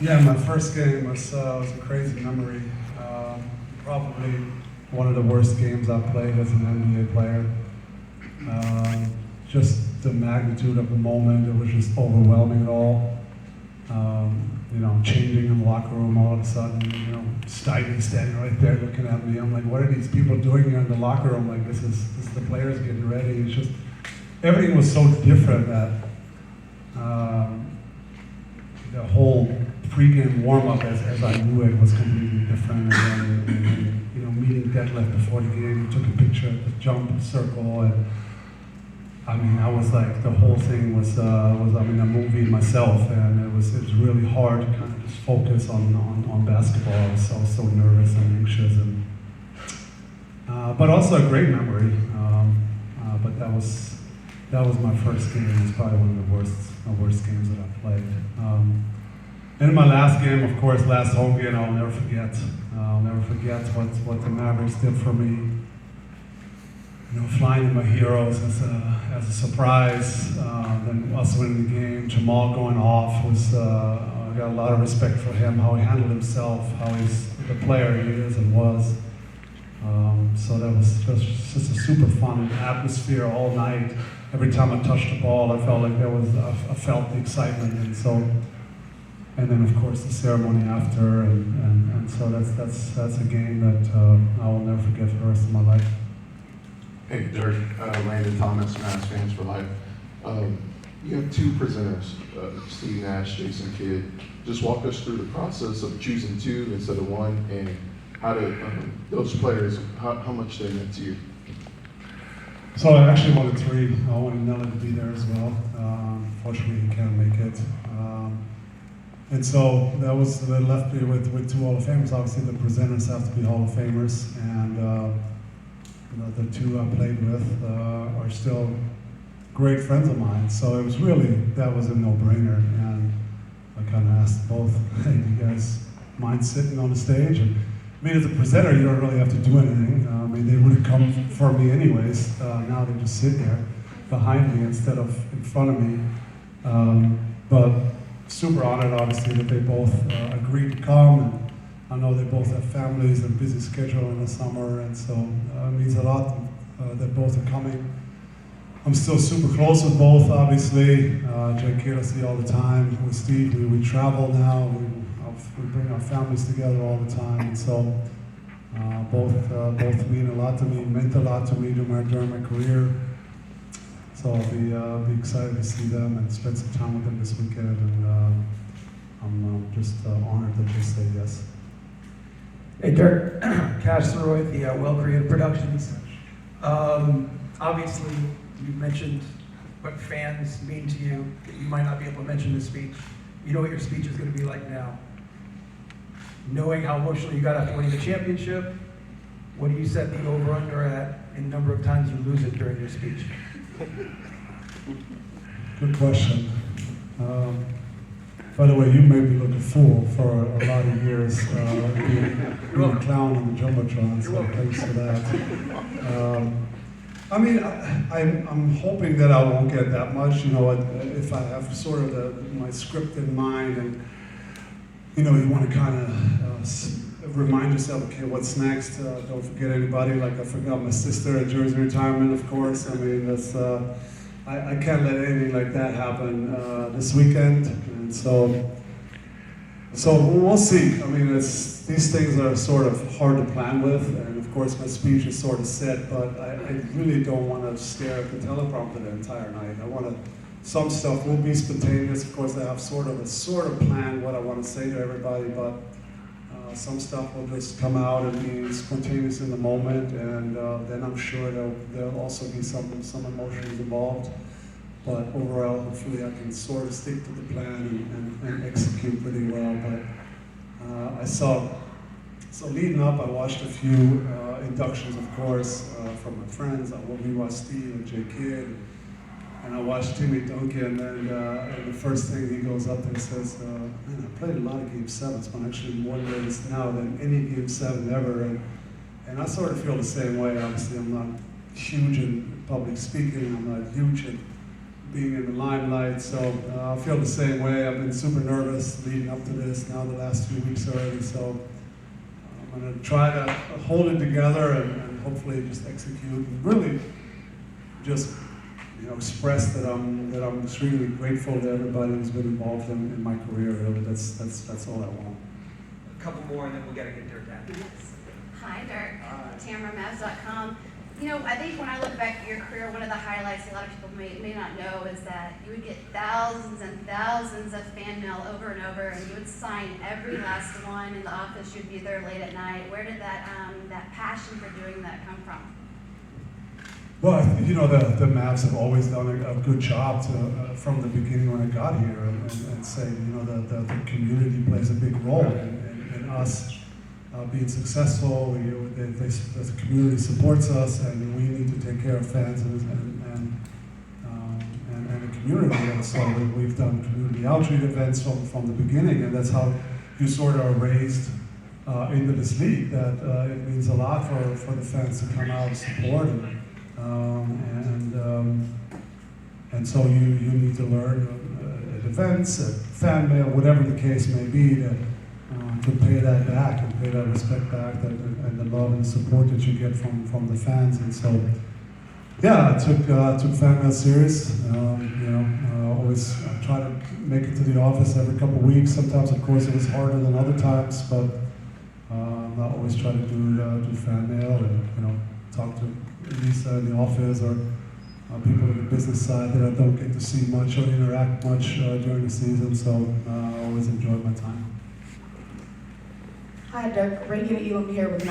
Yeah, my first game was a crazy memory. Probably one of the worst games I've played as an NBA player. Just the magnitude of the moment, it was just overwhelming it all. Changing in the locker room all of a sudden, Steichen standing right there looking at me. I'm like, what are these people doing here in the locker room? Like, this is the players getting ready. It's just, everything was so different that the whole pregame warm-up as I knew it was completely different. And then, meeting Detlef before the game, we took a picture at the jump circle, and I was like, the whole thing was a movie myself, and it was really hard to kind of just focus on basketball. I was so nervous and anxious, but also a great memory. But that was my first game. It was probably one of the worst games that I played. And in my last game, of course, last home game, I'll never forget. I'll never forget what the Mavericks did for me. Flying in my heroes as a surprise, then us winning the game, Jamal going off was, I got a lot of respect for him, how he handled himself, how he's the player he is and was. So that was just a super fun atmosphere all night. Every time I touched the ball, I felt like I felt the excitement, and then of course the ceremony after, and so that's a game that I will never forget for the rest of my life. Hey, Dirk, Landon Thomas, Mavs Fans for Life. You have two presenters, Steve Nash, Jason Kidd. Just walk us through the process of choosing two instead of one, and how did those players, how much they meant to you? So I actually wanted three. I wanted Nella to be there as well. Unfortunately, he can't make it. And so that left me with two Hall of Famers. Obviously, the presenters have to be Hall of Famers, and the two I played with are still great friends of mine. So it was that was a no-brainer. And I kind of asked both, hey, do you guys mind sitting on the stage? And as a presenter, you don't really have to do anything. They would have come for me anyways. Now they just sit there behind me instead of in front of me. But super honored, obviously, that they both agreed to come. And I know they both have families and busy schedule in the summer, and so it means a lot that both are coming. I'm still super close with both, obviously. Jake Kidd I see all the time. With Steve, we travel now. We bring our families together all the time, and so both mean a lot to me, meant a lot to me during my career. So I'll be excited to see them and spend some time with them this weekend, and I'm just honored that they say yes. Hey Dirk, Cash Leroy, the Well Created Productions. Obviously, you mentioned what fans mean to you. You might not be able to mention the speech. You know what your speech is going to be like now. Knowing how emotional you got after winning the championship, what do you set the over-under at in the number of times you lose it during your speech? Good question. By the way, you made me look a fool for a lot of years, being a clown on the Jumbotron, so thanks for that. I'm hoping that I won't get that much, if I have sort of my script in mind, and, you want to kind of remind yourself, okay, what's next? Don't forget anybody, like I forgot my sister at Jersey retirement, of course. That's, I can't let anything like that happen this weekend, and so we'll see. These things are sort of hard to plan with, and of course my speech is sort of set, but I really don't want to stare at the teleprompter the entire night. Some stuff will be spontaneous. Of course, I have sort of plan what I want to say to everybody, but some stuff will just come out and be spontaneous in the moment, and then I'm sure there'll also be some emotions involved. But overall, hopefully I can sort of stick to the plan and execute pretty well. But so leading up, I watched a few inductions, of course, from my friends. I watched Steve and Jake Kidd, and I watched Timmy Duncan, and the first thing he goes up and says, man, I played a lot of Game 7s, but actually more minutes now than any Game 7 ever. And I sort of feel the same way. Obviously, I'm not huge in public speaking. I'm not huge in being in the limelight. So I feel the same way. I've been super nervous leading up to this now the last few weeks already. So I'm going to try to hold it together and hopefully just execute and really just express that I'm extremely grateful to everybody who's been involved in my career. Really, that's all I want. A couple more, and then we got to get Dirk out. Yes. Hi, Dirk. TamaraMavs.com. I think when I look back at your career, one of the highlights a lot of people may not know is that you would get thousands and thousands of fan mail over and over, and you would sign every last one in the office. You'd be there late at night. Where did that passion for doing that come from? Well, I think, the Mavs have always done a good job from the beginning when I got here, and say, the community plays a big role in us being successful. The community supports us, and we need to take care of fans and the community. And so we've done community outreach events from the beginning, and that's how you sort of are raised into this league. That it means a lot for the fans to come out and support it. And so you need to learn at events, at fan mail, whatever the case may be, to pay that back and pay that respect back, and the love and support that you get from the fans. And so, yeah, I took fan mail serious. Always try to make it to the office every couple of weeks. Sometimes, of course, it was harder than other times, but I always try to do fan mail and talk to Lisa in the office or people on the business side that I don't get to see much or interact much during the season. So I always enjoy my time. Hi, Dirk. Radio Elam here with